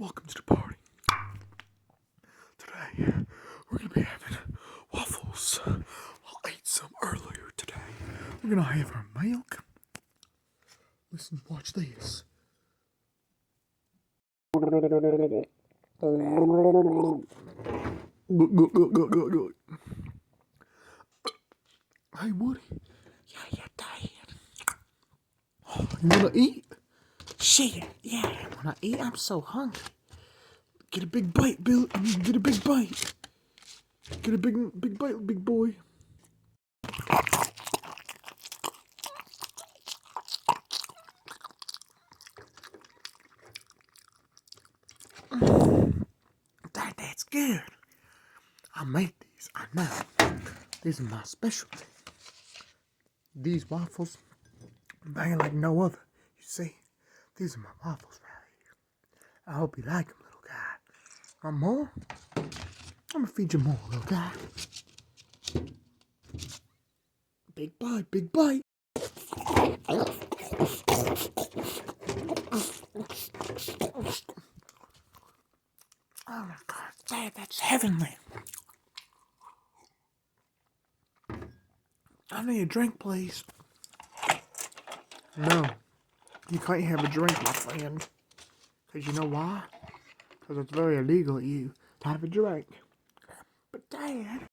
welcome to the party. Today, we're gonna be having waffles. I ate some earlier today. We're gonna have our milk. Listen, watch this. Hey, Woody. Yeah, you're tired. Oh, you wanna eat? Shit, yeah, when I eat, I'm so hungry. Get a big bite, Bill. Get a big bite. Get a big bite, big boy. That's good. I made these, I know. These are my specialty. These waffles, bang like no other. You see, these are my waffles right here. I hope you like them, little guy. Want more? I'm gonna feed you more, little guy. Big bite, big bite. Oh my god, Dad, that's heavenly. I need a drink, please. No, you can't have a drink, my friend. Because you know why? Because it's very illegal of you to have a drink. But Dad,